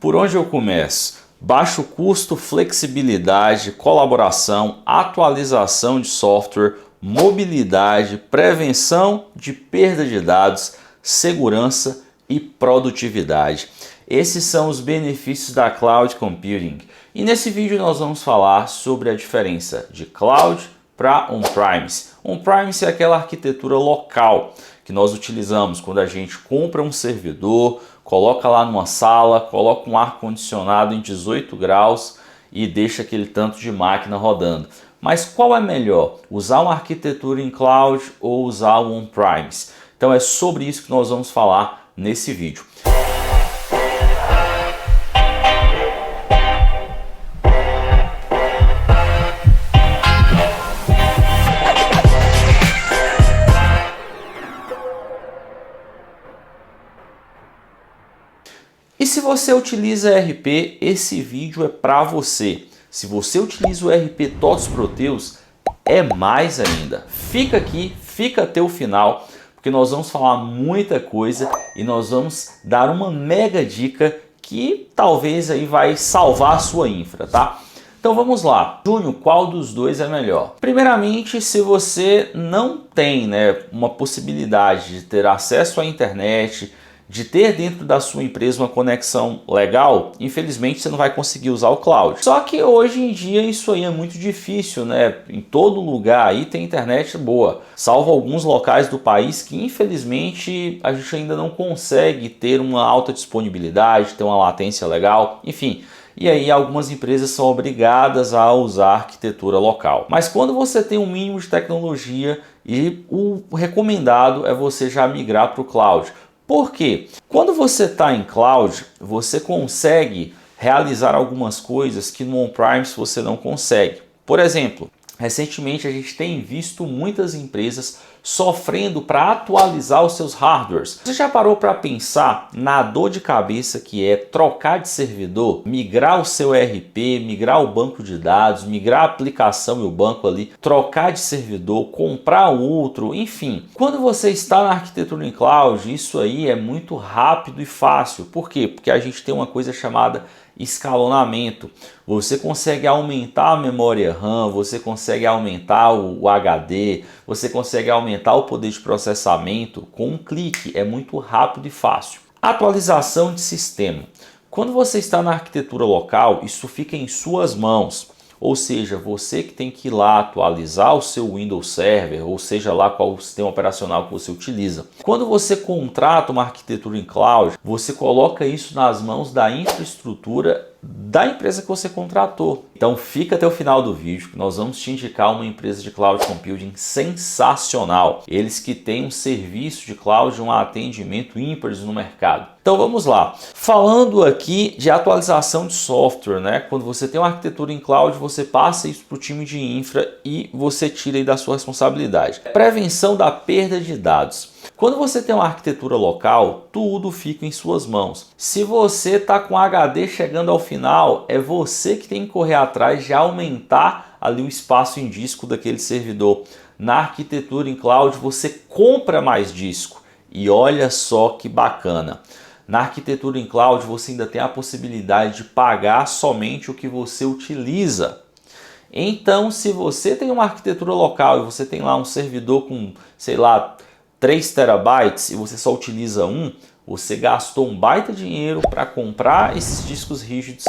Por onde eu começo? Baixo custo, flexibilidade, colaboração, atualização de software, mobilidade, prevenção de perda de dados, segurança e produtividade. Esses são os benefícios da Cloud Computing. E nesse vídeo nós vamos falar sobre a diferença de Cloud para On-Premise. On-Premise é aquela arquitetura local que nós utilizamos quando a gente compra um servidor, coloca lá numa sala, coloca um ar-condicionado em 18 graus e deixa aquele tanto de máquina rodando. Mas qual é melhor? Usar uma arquitetura em cloud ou usar o on-premise? Então é sobre isso que nós vamos falar nesse vídeo. E se você utiliza ERP, esse vídeo é para você. Se você utiliza o ERP TOTVS Proteus, é mais ainda. Fica aqui, fica até o final, porque nós vamos falar muita coisa e nós vamos dar uma mega dica que talvez aí vai salvar a sua infra, tá? Então vamos lá. Júnior, qual dos dois é melhor? Primeiramente, se você não tem, uma possibilidade de ter acesso à internet, de ter dentro da sua empresa uma conexão legal, infelizmente você não vai conseguir usar o cloud. Só que hoje em dia isso aí é muito difícil, né? Em todo lugar aí tem internet boa, salvo alguns locais do país que infelizmente a gente ainda não consegue ter uma alta disponibilidade, ter uma latência legal, enfim. E aí algumas empresas são obrigadas a usar arquitetura local. Mas quando você tem um mínimo de tecnologia, e o recomendado é você já migrar para o cloud. Por quê? Quando você está em cloud, você consegue realizar algumas coisas que no on-premise você não consegue. Por exemplo, recentemente a gente tem visto muitas empresas sofrendo para atualizar os seus hardwares. Você já parou para pensar na dor de cabeça que é trocar de servidor, migrar o seu ERP, migrar o banco de dados, migrar a aplicação e o banco ali, trocar de servidor, comprar outro, enfim. Quando você está na arquitetura em cloud, isso aí é muito rápido e fácil. Por quê? Porque a gente tem uma coisa chamada escalonamento. Você consegue aumentar a memória RAM, você consegue aumentar o HD, você consegue aumentar o poder de processamento com um clique. É muito rápido e fácil. Atualização de sistema. Quando você está na arquitetura local, isso fica em suas mãos. Ou seja, você que tem que ir lá atualizar o seu Windows Server, ou seja lá qual o sistema operacional que você utiliza. Quando você contrata uma arquitetura em cloud, você coloca isso nas mãos da infraestrutura da empresa que você contratou. Então fica até o final do vídeo que nós vamos te indicar uma empresa de cloud computing sensacional. Eles que têm um serviço de cloud, um atendimento ímpar no mercado. Então vamos lá. Falando aqui de atualização de software, quando você tem uma arquitetura em cloud, você passa isso para o time de infra e você tira aí da sua responsabilidade. Prevenção da perda de dados. Quando você tem uma arquitetura local, tudo fica em suas mãos. Se você está com HD chegando ao final, é você que tem que correr atrás de aumentar ali o espaço em disco daquele servidor. Na arquitetura em cloud, você compra mais disco. E olha só que bacana. Na arquitetura em cloud, você ainda tem a possibilidade de pagar somente o que você utiliza. Então, se você tem uma arquitetura local e você tem lá um servidor com, sei lá, 3 terabytes e você só utiliza um, você gastou um baita dinheiro para comprar esses discos rígidos.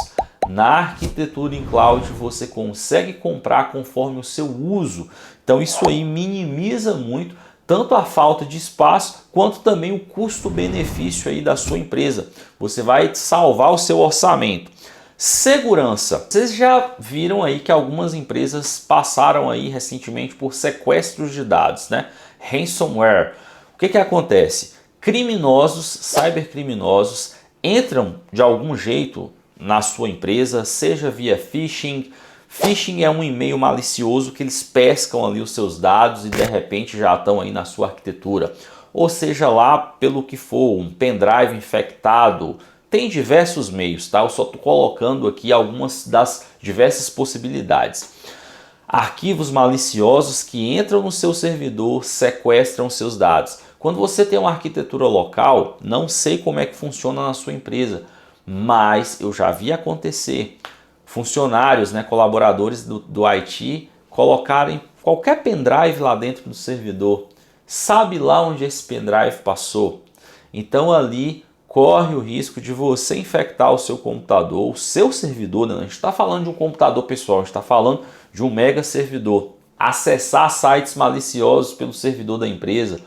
Na arquitetura em cloud você consegue comprar conforme o seu uso. Então isso aí minimiza muito tanto a falta de espaço quanto também o custo-benefício aí da sua empresa. Você vai salvar o seu orçamento. Segurança. Vocês já viram aí que algumas empresas passaram aí recentemente por sequestros de dados, Ransomware. O que acontece? Criminosos, cybercriminosos, entram de algum jeito na sua empresa, seja via phishing. Phishing é um e-mail malicioso que eles pescam ali os seus dados e de repente já estão aí na sua arquitetura. Ou seja lá pelo que for, um pendrive infectado. Tem diversos meios, tá? Eu só estou colocando aqui algumas das diversas possibilidades. Arquivos maliciosos que entram no seu servidor, sequestram seus dados. Quando você tem uma arquitetura local, não sei como é que funciona na sua empresa, mas eu já vi acontecer funcionários, né, colaboradores do IT colocarem qualquer pendrive lá dentro do servidor. Sabe lá onde esse pendrive passou? Então ali corre o risco de você infectar o seu computador, o seu servidor, né? A gente está falando de um computador pessoal, a gente está falando de um mega servidor. Acessar sites maliciosos pelo servidor da empresa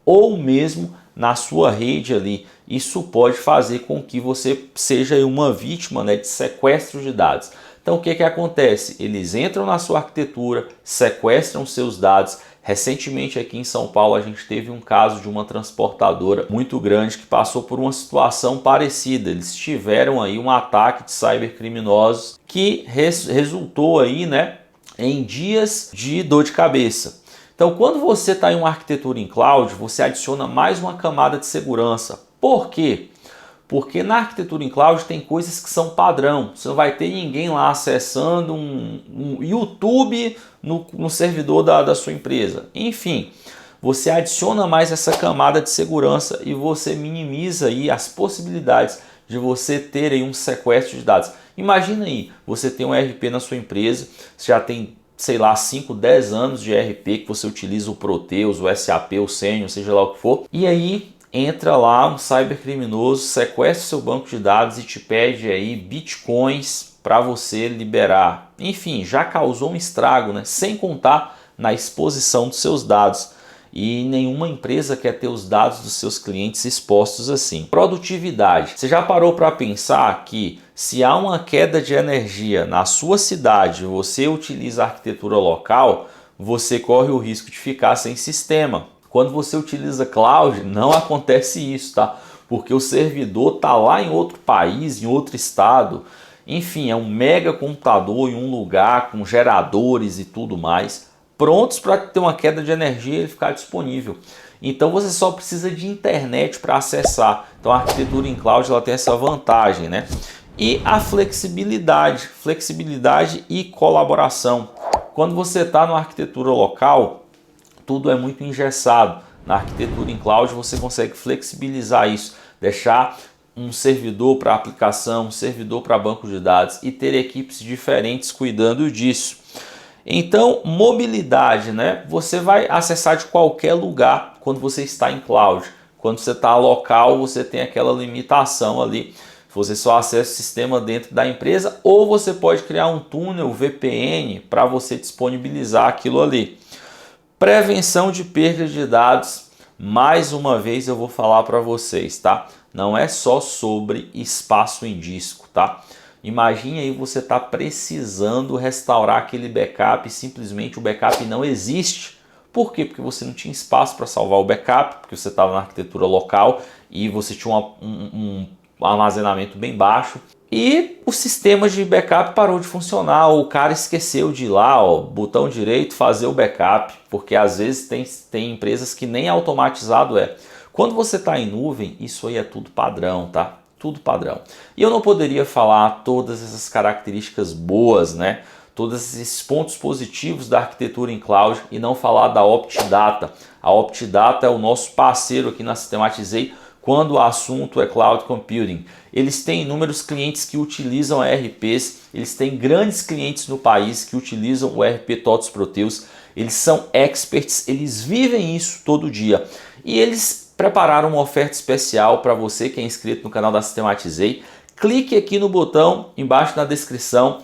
ou mesmo na sua rede ali. Isso pode fazer com que você seja uma vítima, né, de sequestro de dados. Então o que acontece? Eles entram na sua arquitetura, sequestram seus dados. Recentemente aqui em São Paulo a gente teve um caso de uma transportadora muito grande que passou por uma situação parecida. Eles tiveram aí um ataque de cybercriminosos que resultou aí, né, em dias de dor de cabeça. Então quando você está em uma arquitetura em cloud, você adiciona mais uma camada de segurança. Por quê? Porque na arquitetura em cloud tem coisas que são padrão. Você não vai ter ninguém lá acessando um YouTube no servidor da sua empresa. Enfim, você adiciona mais essa camada de segurança e você minimiza aí as possibilidades de você ter aí um sequestro de dados. Imagina aí, você tem um ERP na sua empresa, você já tem, sei lá, 5, 10 anos de ERP que você utiliza o Proteus, o SAP, o Senior, seja lá o que for. E aí entra lá um cybercriminoso, sequestra seu banco de dados e te pede aí bitcoins para você liberar. Enfim, já causou um estrago, né? Sem contar na exposição dos seus dados. E nenhuma empresa quer ter os dados dos seus clientes expostos assim. Produtividade. Você já parou para pensar que se há uma queda de energia na sua cidade, você utiliza a arquitetura local, você corre o risco de ficar sem sistema. Quando você utiliza cloud, não acontece isso, tá? Porque o servidor está lá em outro país, em outro estado. Enfim, é um mega computador em um lugar com geradores e tudo mais, prontos para ter uma queda de energia e ele ficar disponível. Então você só precisa de internet para acessar. Então a arquitetura em cloud ela tem essa vantagem, né? E a flexibilidade e colaboração. Quando você está numa arquitetura local, tudo é muito engessado. Na arquitetura em cloud você consegue flexibilizar isso, deixar um servidor para aplicação, um servidor para banco de dados e ter equipes diferentes cuidando disso. Então, mobilidade, né? Você vai acessar de qualquer lugar quando você está em cloud. Quando você está local, você tem aquela limitação ali. Você só acessa o sistema dentro da empresa ou você pode criar um túnel VPN para você disponibilizar aquilo ali. Prevenção de perda de dados, mais uma vez eu vou falar para vocês, tá? Não é só sobre espaço em disco, tá? Imagine aí você tá precisando restaurar aquele backup e simplesmente o backup não existe. Por quê? Porque você não tinha espaço para salvar o backup, porque você estava na arquitetura local e você tinha um armazenamento bem baixo. E o sistema de backup parou de funcionar, o cara esqueceu de ir lá, ó, botão direito, fazer o backup, porque às vezes tem empresas que nem automatizado é. Quando você está em nuvem, isso aí é tudo padrão, tá? Tudo padrão. E eu não poderia falar todas essas características boas, né? Todos esses pontos positivos da arquitetura em cloud e não falar da Optidata. A Optidata é o nosso parceiro aqui na Sistematizei, quando o assunto é Cloud Computing. Eles têm inúmeros clientes que utilizam ERPs, eles têm grandes clientes no país que utilizam o ERP TOTVS Proteus, eles são experts, eles vivem isso todo dia. E eles prepararam uma oferta especial para você que é inscrito no canal da Sistematizei. Clique aqui no botão embaixo na descrição,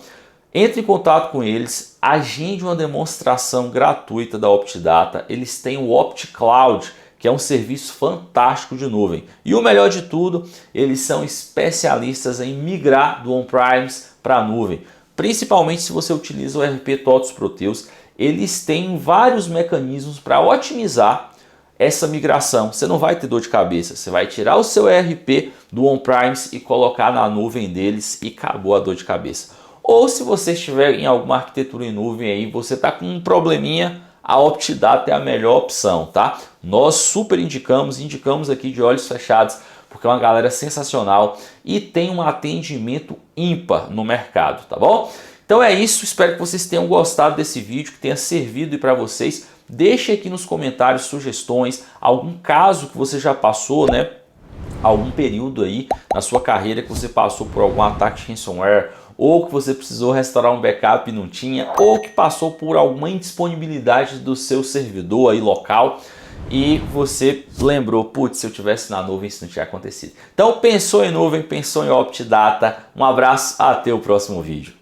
entre em contato com eles, agende uma demonstração gratuita da Optidata. Eles têm o OptiCloud, que é um serviço fantástico de nuvem. E o melhor de tudo, eles são especialistas em migrar do on-premise para a nuvem. Principalmente se você utiliza o ERP TOTVS Proteus, eles têm vários mecanismos para otimizar essa migração. Você não vai ter dor de cabeça, você vai tirar o seu ERP do on-premise e colocar na nuvem deles e acabou a dor de cabeça. Ou se você estiver em alguma arquitetura em nuvem aí, você está com um probleminha, a Optidata é a melhor opção, tá? Nós super indicamos aqui de olhos fechados, porque é uma galera sensacional e tem um atendimento ímpar no mercado, tá bom? Então é isso, espero que vocês tenham gostado desse vídeo, que tenha servido para vocês. Deixe aqui nos comentários sugestões, algum caso que você já passou, né? algum período aí na sua carreira que você passou por algum ataque de ransomware, ou que você precisou restaurar um backup e não tinha, ou que passou por alguma indisponibilidade do seu servidor aí local e você lembrou, putz, se eu tivesse na nuvem isso não tinha acontecido. Então pensou em nuvem, pensou em OptData. Um abraço, até o próximo vídeo.